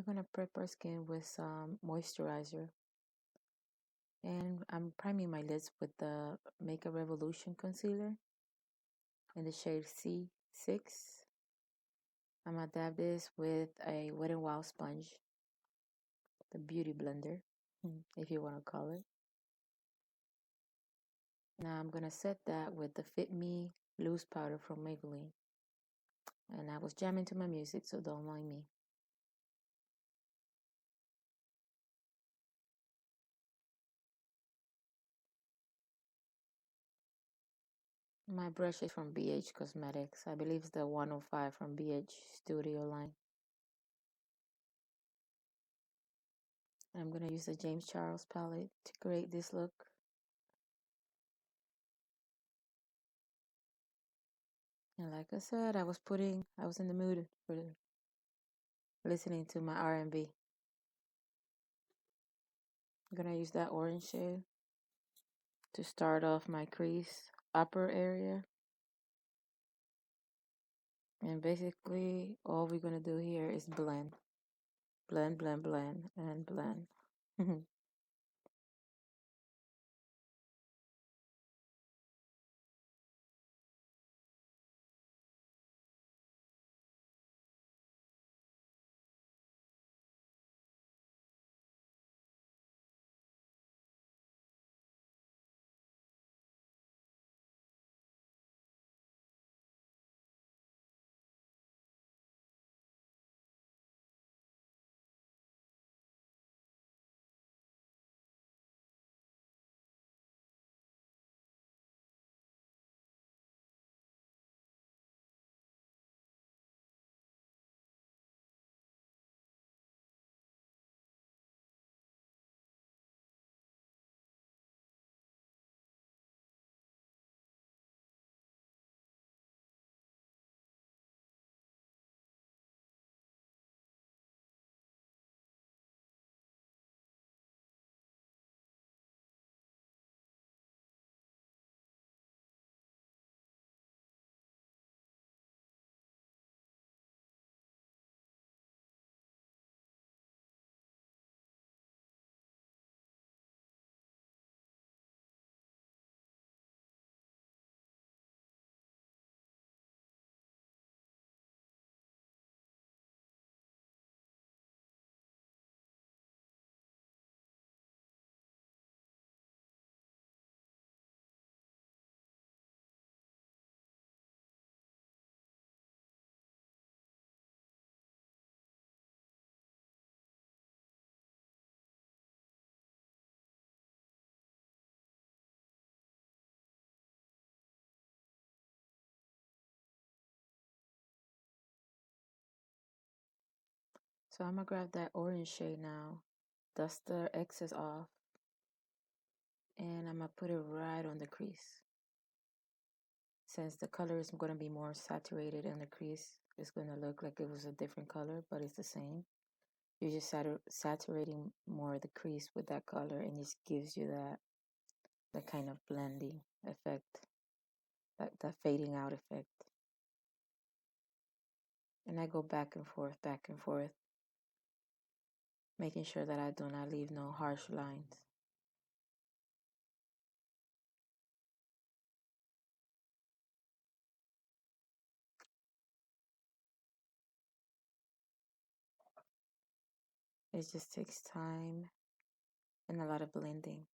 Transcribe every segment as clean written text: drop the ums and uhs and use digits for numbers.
gonna prep our skin with some moisturizer. And I'm priming my lids with the Makeup Revolution concealer in the shade C6. I'm gonna dab this with a Wet n Wild sponge, the beauty blender, if you want to call it. Now I'm gonna set that with the Fit Me loose powder from Maybelline. And I was jamming to my music, so don't mind me. My brush is from BH Cosmetics. I believe it's the 105 from BH Studio line. I'm going to use the James Charles palette to create this look. And like I said, I was in the mood for listening to my R&B. I'm going to use that orange shade to start off my crease upper area. And basically, all we're going to do here is blend. Blend, blend, blend, and blend. So I'm going to grab that orange shade now, dust the excess off, and I'm going to put it right on the crease. Since the color is going to be more saturated in the crease, it's going to look like it was a different color, but it's the same. You're just saturating more of the crease with that color, and it gives you that kind of blending effect, that fading out effect. And I go back and forth, making sure that I do not leave no harsh lines. It just takes time and a lot of blending.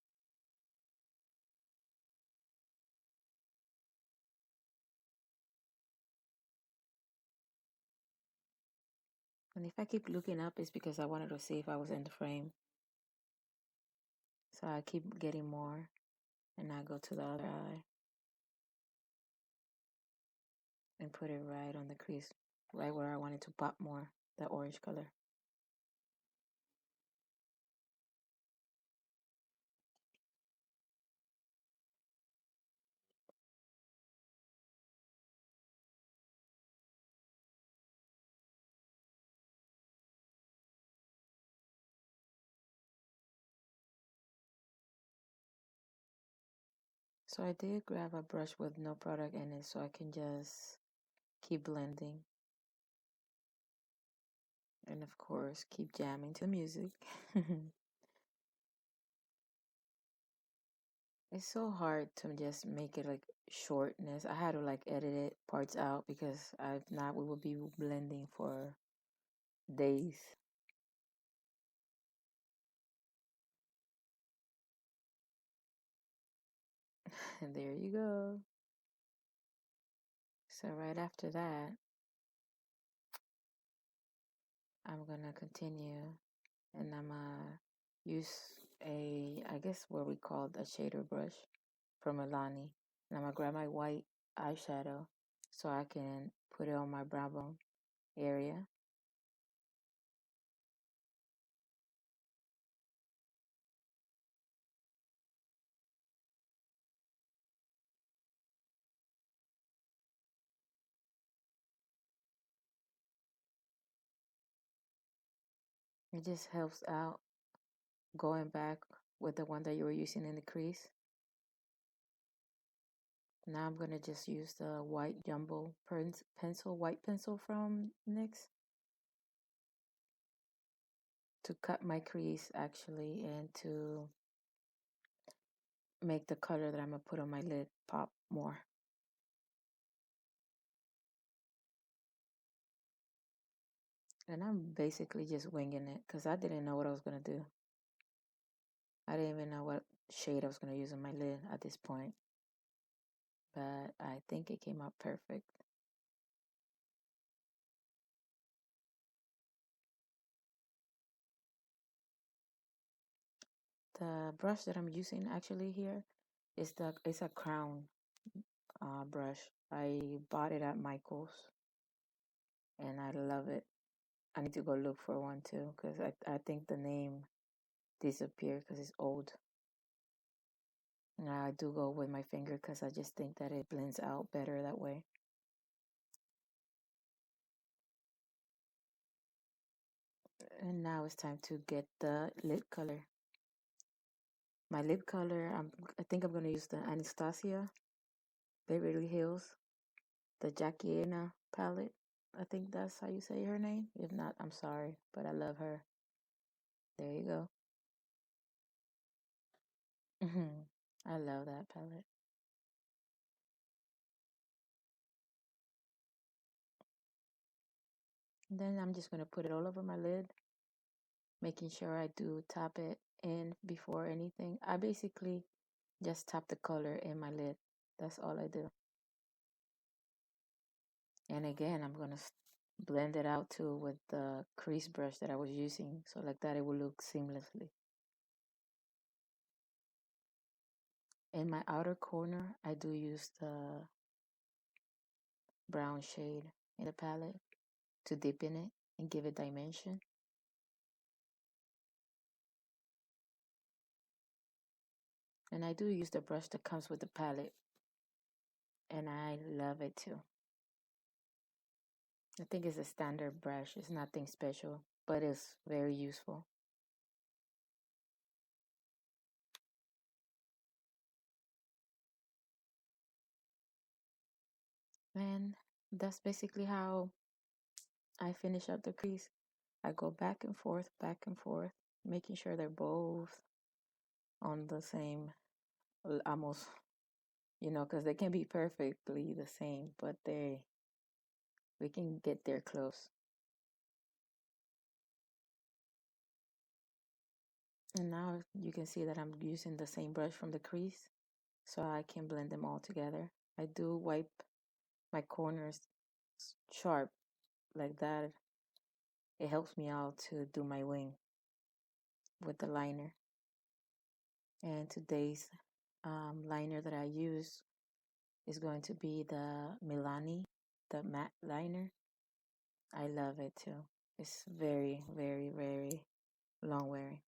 And if I keep looking up, it's because I wanted to see if I was in the frame. So I keep getting more, and I go to the other eye and put it right on the crease, right where I wanted to pop more, the orange color. So I did grab a brush with no product in it so I can just keep blending. And of course, keep jamming to music. It's so hard to just make it like shortness. I had to like edit it parts out because if not, we would be blending for days. And there you go. So right after that, I'm gonna continue and I'm gonna use I guess what we call a shader brush from Milani. And I'm gonna grab my white eyeshadow so I can put it on my brow bone area. It just helps out going back with the one that you were using in the crease. Now I'm gonna just use the white jumbo pencil, white pencil from NYX to cut my crease actually and to make the color that I'm gonna put on my lid pop more. And I'm basically just winging it because I didn't know what I was gonna do. I didn't even know what shade I was gonna use on my lid at this point. But I think it came out perfect. The brush that I'm using actually here is it's a crown brush. I bought it at Michael's and I love it. I need to go look for one too because I think the name disappeared because it's old. And I do go with my finger because I just think that it blends out better that way. And now it's time to get the lip color. My lip color, I think I'm going to use the Anastasia Beverly Hills, the Jackiena palette. I think that's how you say her name. If not, I'm sorry, but I love her. There you go. I love that palette. And then I'm just going to put it all over my lid, making sure I do tap it in before anything. I basically just tap the color in my lid. That's all I do. And again, I'm going to blend it out too with the crease brush that I was using. So like that, it will look seamlessly. In my outer corner, I do use the brown shade in the palette to dip in it and give it dimension. And I do use the brush that comes with the palette. And I love it too. I think it's a standard brush. It's nothing special, but it's very useful. And that's basically how I finish up the crease. I go back and forth, making sure they're both on the same, almost, because they can be perfectly the same, but we can get there close. And now you can see that I'm using the same brush from the crease so I can blend them all together. I do wipe my corners sharp like that. It helps me out to do my wing with the liner. And today's liner that I use is going to be the Milani, the matte liner. I love it too. It's very, very, very long wearing.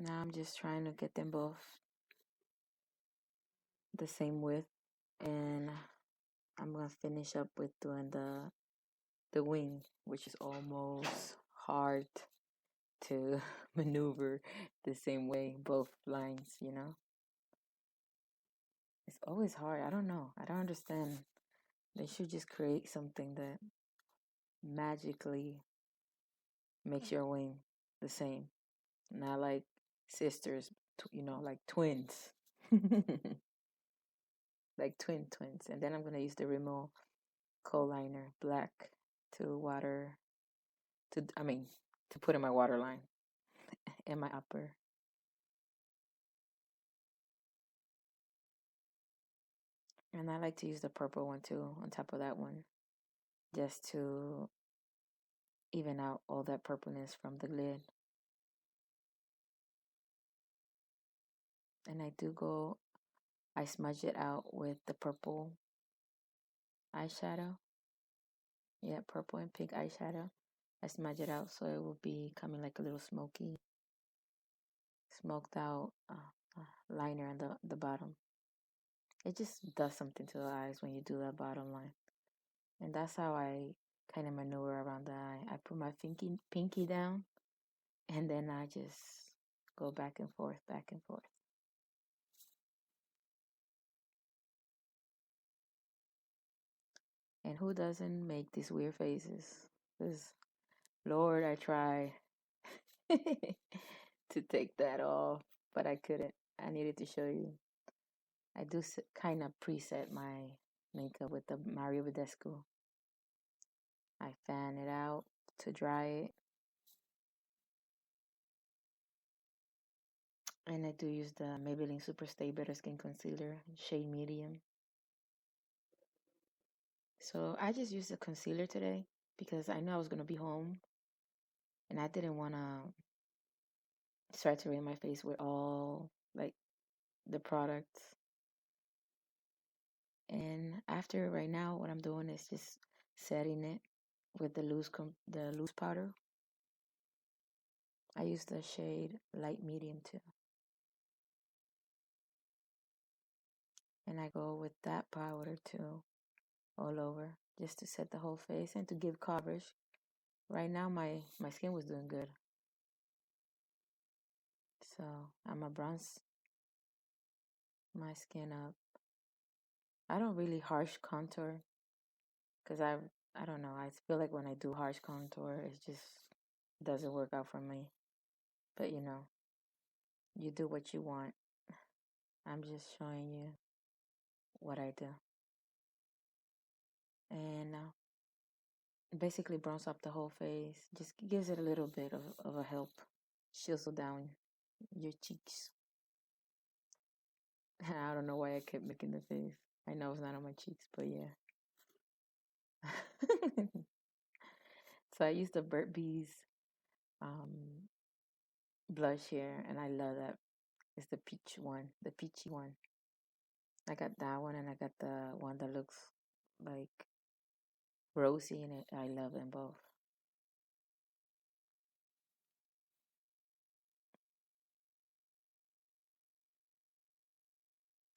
Now I'm just trying to get them both the same width, and I'm gonna finish up with doing the wing, which is almost hard to maneuver the same way, both lines, you know? It's always hard. I don't know. I don't understand. They should just create something that magically makes your wing the same. Not like sisters, like twins. Like twins. And then I'm going to use the Rimmel Coal Liner Black to water, to put in my water line and my upper. And I like to use the purple one too on top of that one, just to even out all that purpleness from the lid. And I smudge it out with the purple eyeshadow. Yeah, purple and pink eyeshadow. I smudge it out so it will be coming like a little smoked out liner on the bottom. It just does something to the eyes when you do that bottom line. And that's how I kind of maneuver around the eye. I put my pinky down, and then I just go back and forth, back and forth. And who doesn't make these weird faces? Because, Lord, I try to take that off, but I couldn't. I needed to show you. I do kind of preset my makeup with the Mario Badescu. I fan it out to dry it. And I do use the Maybelline Super Stay Better Skin Concealer, shade medium. So I just used the concealer today because I know I was going to be home. And I didn't want to saturate my face with all, like, the products. And after right now, what I'm doing is just setting it with the loose powder. I use the shade light medium too. And I go with that powder too, all over, just to set the whole face and to give coverage. Right now, my skin was doing good. So I'm going to bronze my skin up. I don't really harsh contour because I don't know. I feel like when I do harsh contour, it just doesn't work out for me. But you do what you want. I'm just showing you what I do. And basically bronze up the whole face. Just gives it a little bit of a help. Chisel down your cheeks. I don't know why I kept making the face. I know it's not on my cheeks, but yeah. So I used the Burt's Bees blush here, and I love that. It's the peachy one. I got that one, and I got the one that looks like rosy in it. I love them both.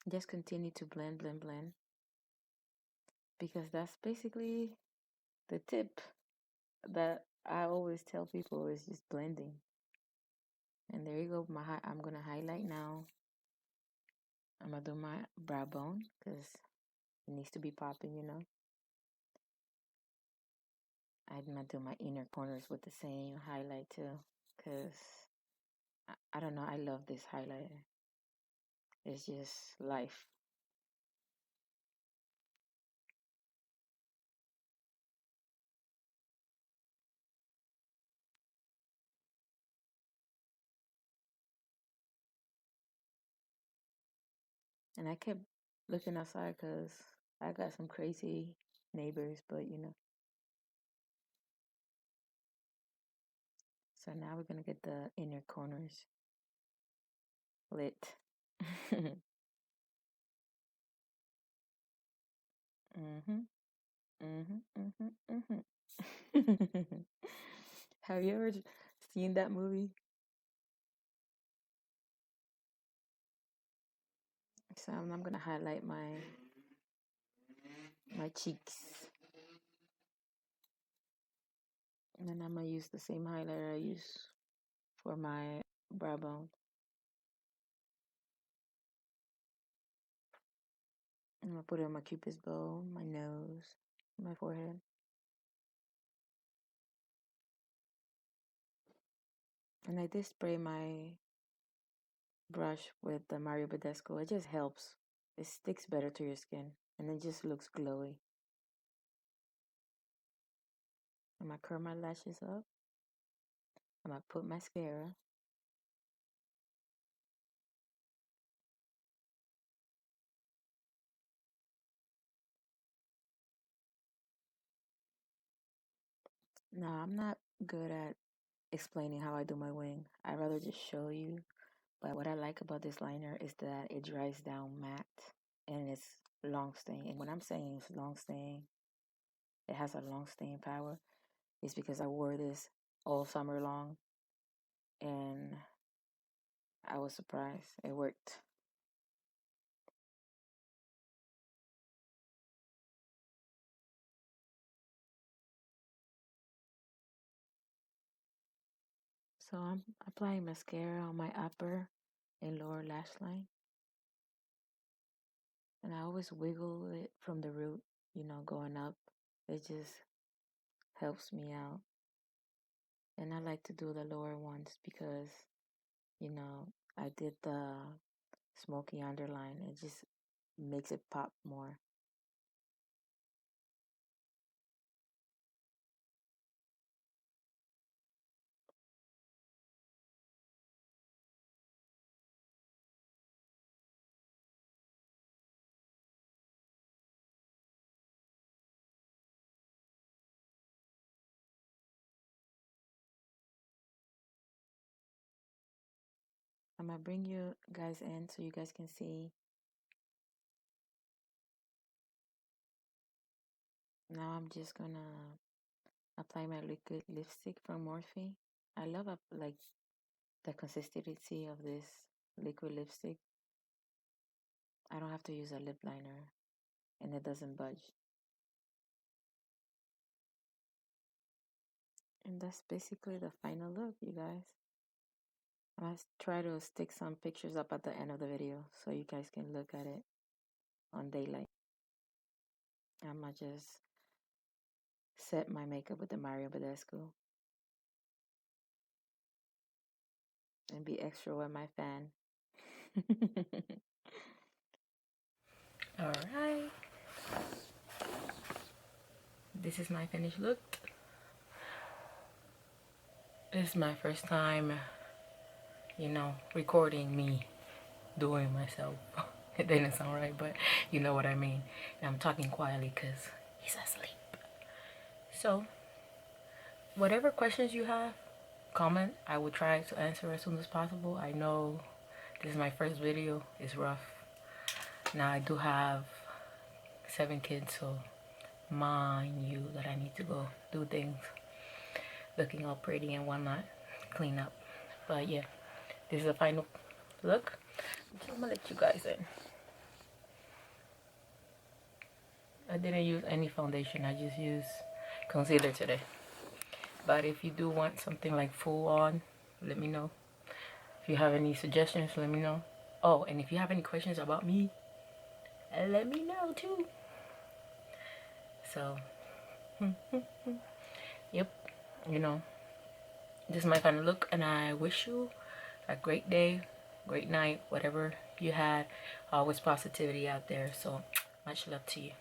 Just continue to blend, blend, blend, because that's basically the tip that I always tell people is just blending. And there you go. I'm gonna highlight now. I'm gonna do my brow bone because it needs to be popping. I'm gonna do my inner corners with the same highlight too, because I don't know. I love this highlighter. It's just life. And I kept looking outside because I got some crazy neighbors, but. So now we're gonna get the inner corners lit. Mhm. Mhm. Mhm. Mhm. Have you ever seen that movie? So I'm gonna highlight my cheeks. And then I'm gonna use the same highlighter I use for my brow bone. I'm gonna put it on my cupid's bow, my nose, my forehead. And I did spray my brush with the Mario Badescu. It just helps. It sticks better to your skin and it just looks glowy. I'm gonna curl my lashes up. I'm gonna put mascara. Now, I'm not good at explaining how I do my wing. I'd rather just show you. But what I like about this liner is that it dries down matte and it's long staying. And when I'm saying it's long staying, it has a long staying power, it's because I wore this all summer long and I was surprised. It worked. So I'm applying mascara on my upper and lower lash line. And I always wiggle it from the root, going up. It just helps me out. And I like to do the lower ones because, I did the smoky underline. It just makes it pop more. I'm gonna bring you guys in so you guys can see. Now I'm just gonna apply my liquid lipstick from Morphe. I love like the consistency of this liquid lipstick. I don't have to use a lip liner and it doesn't budge. And that's basically the final look, you guys. I try to stick some pictures up at the end of the video so you guys can look at it on daylight. I'm gonna just set my makeup with the Mario Badescu and be extra with my fan. All right. This is my finished look. This is my first time, recording me doing myself. It didn't sound right, but you know what I mean. And I'm talking quietly because he's asleep. So, whatever questions you have, comment. I will try to answer as soon as possible. I know this is my first video. It's rough. Now, I do have 7 kids, so mind you that I need to go do things. Looking all pretty and whatnot. Clean up. But yeah, this is the final look. So I'm gonna let you guys in. I didn't use any foundation. I just used concealer today. But if you do want something like full on, let me know. If you have any suggestions, let me know. Oh, and if you have any questions about me, let me know too. So, yep, this is my final look, and I wish you a great day, great night, whatever you had. Always positivity out there. So, much love to you.